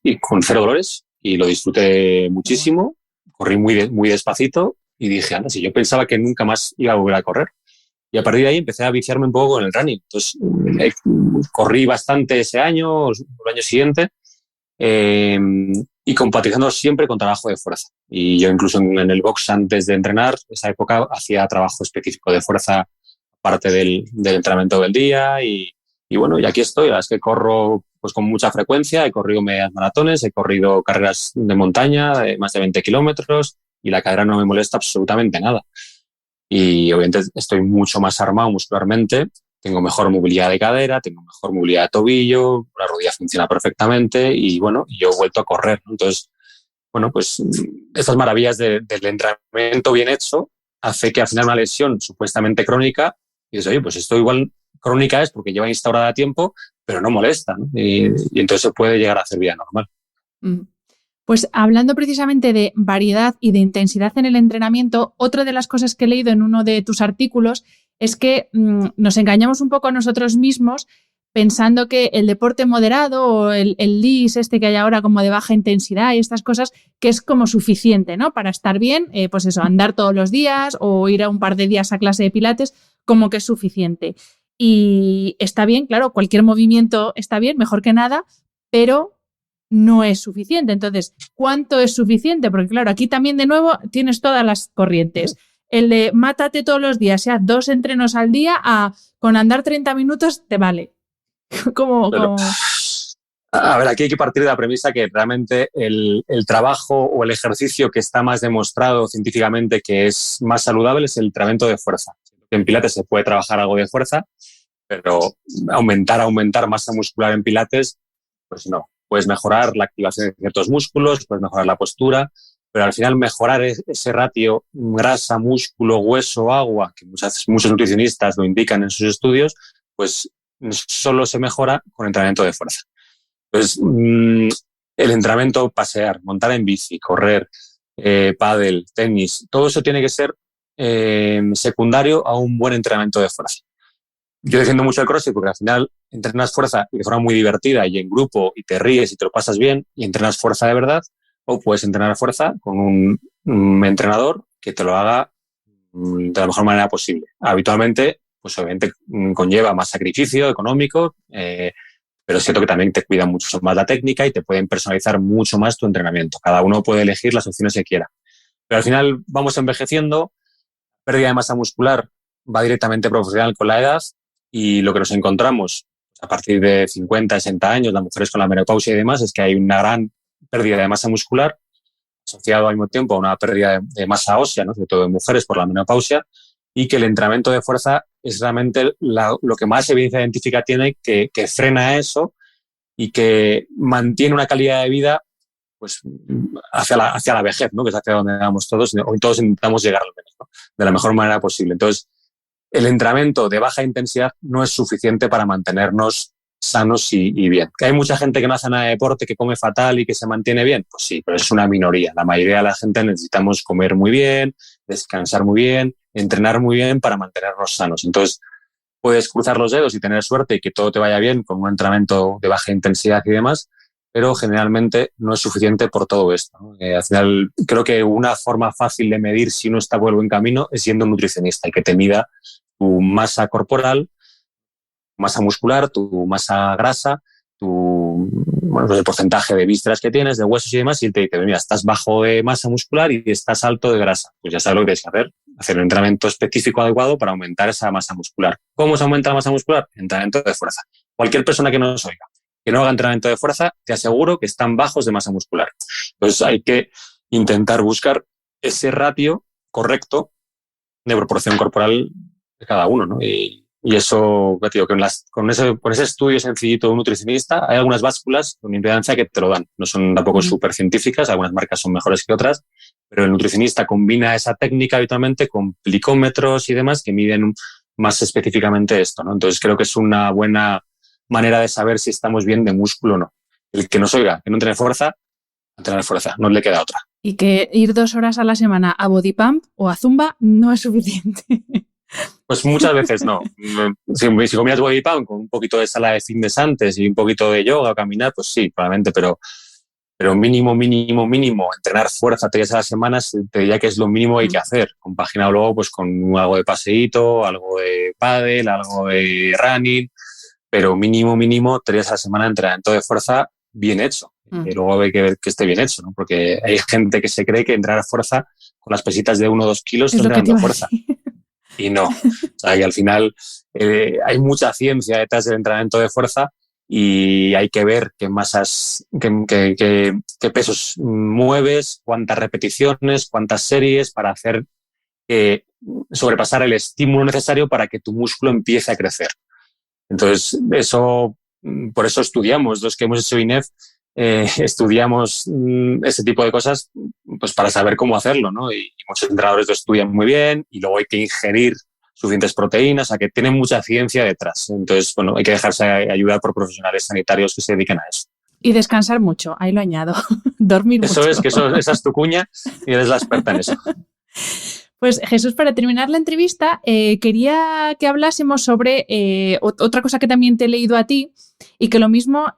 y con 0 dolores y lo disfruté muchísimo. Corrí muy despacito y dije, anda, si yo pensaba que nunca más iba a volver a correr. Y a partir de ahí empecé a viciarme un poco con el running. Entonces corrí bastante ese año, el año siguiente, y compatibilizando siempre con trabajo de fuerza. Y yo incluso en el box antes de entrenar, esa época hacía trabajo específico de fuerza parte del entrenamiento del día y bueno, y aquí estoy. La verdad es que corro pues con mucha frecuencia, he corrido medias maratones, he corrido carreras de montaña de más de 20 kilómetros y la cadera no me molesta absolutamente nada. Y obviamente estoy mucho más armado muscularmente, tengo mejor movilidad de cadera, tengo mejor movilidad de tobillo, la rodilla funciona perfectamente y bueno, yo he vuelto a correr, ¿no? Entonces, bueno, pues estas maravillas del entrenamiento bien hecho hace que al final una lesión supuestamente crónica, y dices, oye, pues esto igual crónica es porque lleva instaurada a tiempo, pero no molesta, ¿no? Y entonces se puede llegar a hacer vida normal. Pues hablando precisamente de variedad y de intensidad en el entrenamiento, otra de las cosas que he leído en uno de tus artículos es que nos engañamos un poco a nosotros mismos pensando que el deporte moderado o el LIS que hay ahora como de baja intensidad y estas cosas, que es como suficiente, ¿no? Para estar bien, pues eso, andar todos los días o ir a un par de días a clase de pilates, como que es suficiente. Y está bien, claro, cualquier movimiento está bien, mejor que nada, pero no es suficiente. Entonces, ¿cuánto es suficiente? Porque claro, aquí también de nuevo tienes todas las corrientes. El de mátate todos los días, sea 2 entrenos al día, con andar 30 minutos te vale. Claro. A ver, aquí hay que partir de la premisa que realmente el trabajo o el ejercicio que está más demostrado científicamente que es más saludable es el entrenamiento de fuerza. En pilates se puede trabajar algo de fuerza, pero aumentar masa muscular en pilates, pues no. Puedes mejorar la activación de ciertos músculos, puedes mejorar la postura, pero al final mejorar ese ratio grasa, músculo, hueso, agua, que muchos nutricionistas lo indican en sus estudios, pues solo se mejora con entrenamiento de fuerza. Pues el entrenamiento, pasear, montar en bici, correr, pádel, tenis, todo eso tiene que ser secundario a un buen entrenamiento de fuerza. Yo defiendo mucho el CrossFit porque al final entrenas fuerza de forma muy divertida y en grupo y te ríes y te lo pasas bien y entrenas fuerza de verdad, o puedes entrenar fuerza con un entrenador que te lo haga de la mejor manera posible. Habitualmente, pues obviamente conlleva más sacrificio económico, pero es cierto que también te cuida mucho más la técnica y te pueden personalizar mucho más tu entrenamiento. Cada uno puede elegir las opciones que quiera. Pero al final vamos envejeciendo, pérdida de masa muscular va directamente proporcional con la edad y lo que nos encontramos a partir de 50, 60 años, las mujeres con la menopausia y demás, es que hay una gran pérdida de masa muscular asociado al mismo tiempo a una pérdida de masa ósea, ¿no? Sobre todo en mujeres por la menopausia, y que el entrenamiento de fuerza es realmente lo que más evidencia científica tiene que frena eso y que mantiene una calidad de vida pues hacia la vejez, ¿no? Que es hacia donde vamos todos. Hoy todos intentamos llegar al menos, ¿no? De la mejor manera posible. Entonces, el entrenamiento de baja intensidad no es suficiente para mantenernos sanos y bien. ¿Que hay mucha gente que no hace nada de deporte, que come fatal y que se mantiene bien? Pues sí, pero es una minoría. La mayoría de la gente necesitamos comer muy bien, descansar muy bien, entrenar muy bien para mantenernos sanos. Entonces, puedes cruzar los dedos y tener suerte y que todo te vaya bien con un entrenamiento de baja intensidad y demás, pero generalmente no es suficiente por todo esto, ¿no? Al final, creo que una forma fácil de medir si uno está por el buen camino es siendo un nutricionista y que te mida tu masa corporal, masa muscular, tu masa grasa, pues el porcentaje de vísceras que tienes, de huesos y demás, y te dice, mira, estás bajo de masa muscular y estás alto de grasa. Pues ya sabes lo que tienes que hacer un entrenamiento específico adecuado para aumentar esa masa muscular. ¿Cómo se aumenta la masa muscular? Entrenamiento de fuerza. Cualquier persona que nos oiga, que no haga entrenamiento de fuerza, te aseguro que están bajos de masa muscular. Entonces hay que intentar buscar ese ratio correcto de proporción corporal de cada uno, ¿no? Y eso, digo, que con ese estudio sencillito de un nutricionista, hay algunas básculas con impedancia que te lo dan. No son tampoco súper científicas, algunas marcas son mejores que otras, pero el nutricionista combina esa técnica habitualmente con plicómetros y demás que miden más específicamente esto, ¿no? Entonces creo que es una buena manera de saber si estamos bien de músculo o no. El que nos oiga, que no tiene fuerza, entrenar fuerza, no le queda otra. Y que ir 2 horas a la semana a body pump o a zumba no es suficiente. Pues muchas veces no. Si comías body pump con un poquito de sala de fitness antes y un poquito de yoga o caminar, pues sí, probablemente, pero mínimo, entrenar fuerza 3 días a la semana, te diría que es lo mínimo que hay que hacer. Compaginado luego pues con algo de paseíto, algo de pádel, algo de running, pero mínimo 3 días a la semana de entrenamiento de fuerza bien hecho. Y luego hay que ver que esté bien hecho, ¿no? Porque hay gente que se cree que entrenar fuerza con las pesitas de 1 o 2 kilos es entrenando fuerza. Y no. O sea, y al final hay mucha ciencia detrás del entrenamiento de fuerza y hay que ver qué masas, qué pesos mueves, cuántas repeticiones, cuántas series para hacer sobrepasar el estímulo necesario para que tu músculo empiece a crecer. Entonces, por eso estudiamos, los que hemos hecho INEF, estudiamos ese tipo de cosas pues para saber cómo hacerlo, ¿no? Y muchos entrenadores lo estudian muy bien y luego hay que ingerir suficientes proteínas, o sea que tienen mucha ciencia detrás. Entonces, bueno, hay que dejarse ayudar por profesionales sanitarios que se dediquen a eso. Y descansar mucho, ahí lo añado. Dormir mucho. Eso es, que esa es tu cuña y eres la experta en eso. Pues Jesús, para terminar la entrevista, quería que hablásemos sobre otra cosa que también te he leído a ti y que lo mismo,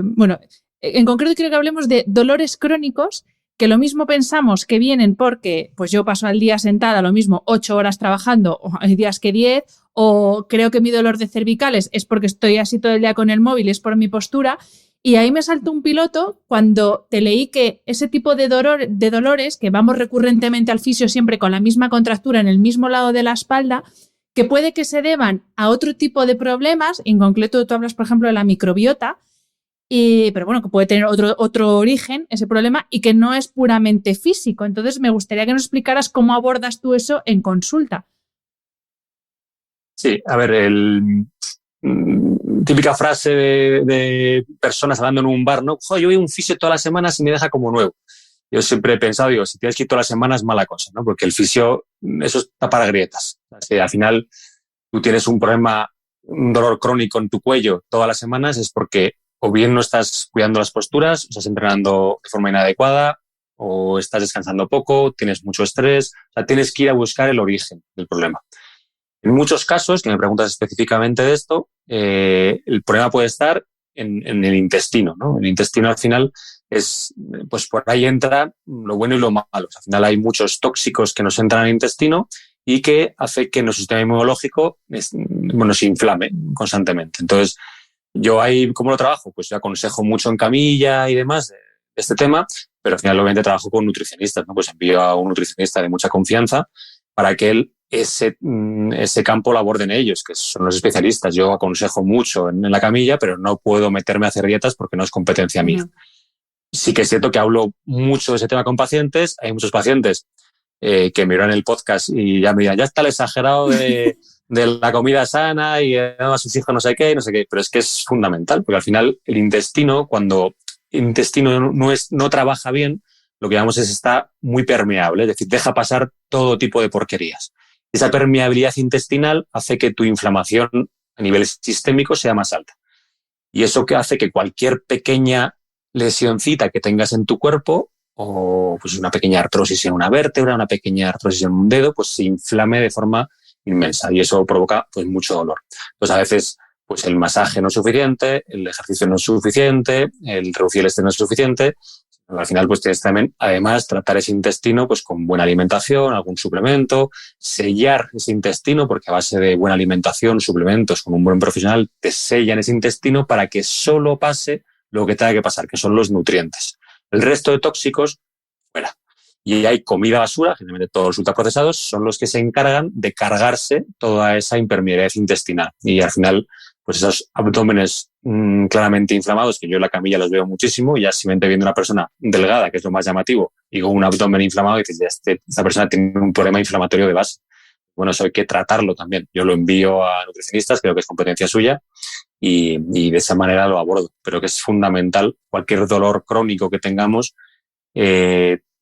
bueno, en concreto quiero que hablemos de dolores crónicos, que lo mismo pensamos que vienen porque pues yo paso al día sentada lo mismo 8 horas trabajando, o hay días que 10, o creo que mi dolor de cervicales es porque estoy así todo el día con el móvil, es por mi postura. Y ahí me saltó un piloto cuando te leí que ese tipo de dolores, que vamos recurrentemente al fisio siempre con la misma contractura en el mismo lado de la espalda, que puede que se deban a otro tipo de problemas, en concreto tú hablas, por ejemplo, de la microbiota, pero bueno, que puede tener otro origen ese problema y que no es puramente físico. Entonces me gustaría que nos explicaras cómo abordas tú eso en consulta. Sí, a ver, típica frase de personas hablando en un bar, ¿no? Joder, yo voy a un fisio todas las semanas y me deja como nuevo. Yo siempre he pensado, digo, si tienes que ir todas las semanas es mala cosa, ¿no? Porque el fisio, eso está para grietas. O sea, al final tú tienes un problema, un dolor crónico en tu cuello todas las semanas, es porque o bien no estás cuidando las posturas, o estás entrenando de forma inadecuada, o estás descansando poco, tienes mucho estrés. O sea, tienes que ir a buscar el origen del problema. En muchos casos, que me preguntas específicamente de esto, el problema puede estar en el intestino, ¿no? El intestino al final es, pues por ahí entra lo bueno y lo malo. Al final hay muchos tóxicos que nos entran al intestino y que hace que nuestro sistema inmunológico se inflame constantemente. Entonces, yo ahí, ¿cómo lo trabajo? Pues yo aconsejo mucho en camilla y demás de este tema, pero al final obviamente trabajo con nutricionistas, ¿no? Pues envío a un nutricionista de mucha confianza para que él ese campo lo aborden ellos, que son los especialistas. Yo aconsejo mucho en la camilla, pero no puedo meterme a hacer dietas porque no es competencia mía. Sí que es cierto que hablo mucho de ese tema con pacientes. Hay muchos pacientes que me oirán el podcast y ya me dirán, ya está el exagerado de la comida sana y a sus hijos no sé qué, pero es que es fundamental, porque al final el intestino, cuando el intestino no trabaja bien, lo que llamamos está muy permeable, es decir, deja pasar todo tipo de porquerías. Esa permeabilidad intestinal hace que tu inflamación a nivel sistémico sea más alta. Y eso que hace que cualquier pequeña lesioncita que tengas en tu cuerpo, o pues una pequeña artrosis en una vértebra, una pequeña artrosis en un dedo, pues se inflame de forma inmensa y eso provoca pues mucho dolor. Pues a veces pues el masaje no es suficiente, el ejercicio no es suficiente, el reducir el estrés no es suficiente. Al final, pues tienes también, además, tratar ese intestino pues con buena alimentación, algún suplemento, sellar ese intestino, porque a base de buena alimentación, suplementos, con un buen profesional, te sellan ese intestino para que solo pase lo que tenga que pasar, que son los nutrientes. El resto de tóxicos, fuera. Y hay comida basura, generalmente todos los ultraprocesados, son los que se encargan de cargarse toda esa impermeabilidad intestinal. Y al final, pues esos abdómenes claramente inflamados, que yo en la camilla los veo muchísimo, y ya simplemente viendo una persona delgada, que es lo más llamativo, y con un abdomen inflamado, y dices, ya esta persona tiene un problema inflamatorio de base. Bueno, eso hay que tratarlo también. Yo lo envío a nutricionistas, creo que es competencia suya, y de esa manera lo abordo. Pero que es fundamental, cualquier dolor crónico que tengamos,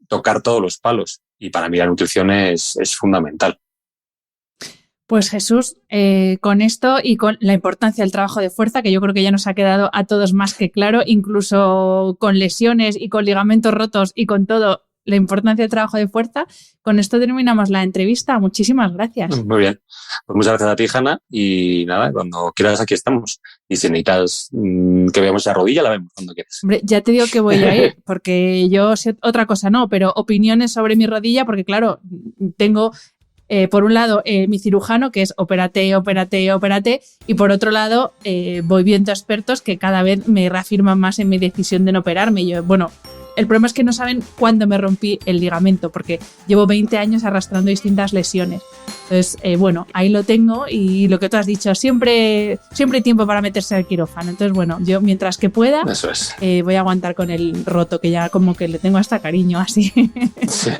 tocar todos los palos. Y para mí la nutrición es fundamental. Pues Jesús, con esto y con la importancia del trabajo de fuerza, que yo creo que ya nos ha quedado a todos más que claro, incluso con lesiones y con ligamentos rotos y con todo, la importancia del trabajo de fuerza, con esto terminamos la entrevista. Muchísimas gracias. Muy bien. Pues muchas gracias a ti, Hanna, y nada, cuando quieras aquí estamos. Y si necesitas que veamos esa rodilla, la vemos cuando quieras. Hombre, ya te digo que voy a ir, porque yo sé otra cosa no, pero opiniones sobre mi rodilla, porque claro, tengo por un lado, mi cirujano, que es opérate, y por otro lado, voy viendo expertos que cada vez me reafirman más en mi decisión de no operarme. Yo, bueno, el problema es que no saben cuándo me rompí el ligamento, porque llevo 20 años arrastrando distintas lesiones. Entonces, bueno, ahí lo tengo y lo que tú has dicho, siempre hay tiempo para meterse al quirófano. Entonces, bueno, yo mientras que pueda, Eso es. Voy a aguantar con el roto, que ya como que le tengo hasta cariño, así. Sí.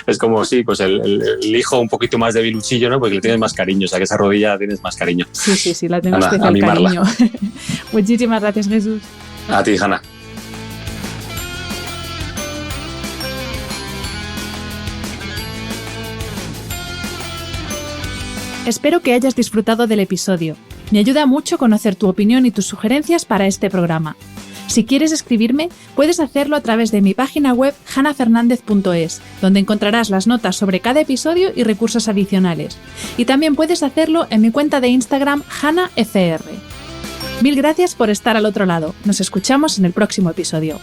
Es como, sí, pues el hijo un poquito más debiluchillo, ¿no? Porque le tienes más cariño, o sea, que esa rodilla tienes más cariño. Sí, la tengo Anda, especial a mimarla. cariño. Muchísimas gracias, Jesús. A ti, Hanna. Espero que hayas disfrutado del episodio. Me ayuda mucho conocer tu opinión y tus sugerencias para este programa. Si quieres escribirme, puedes hacerlo a través de mi página web hannafernandez.es, donde encontrarás las notas sobre cada episodio y recursos adicionales. Y también puedes hacerlo en mi cuenta de Instagram hannafr. Mil gracias por estar al otro lado. Nos escuchamos en el próximo episodio.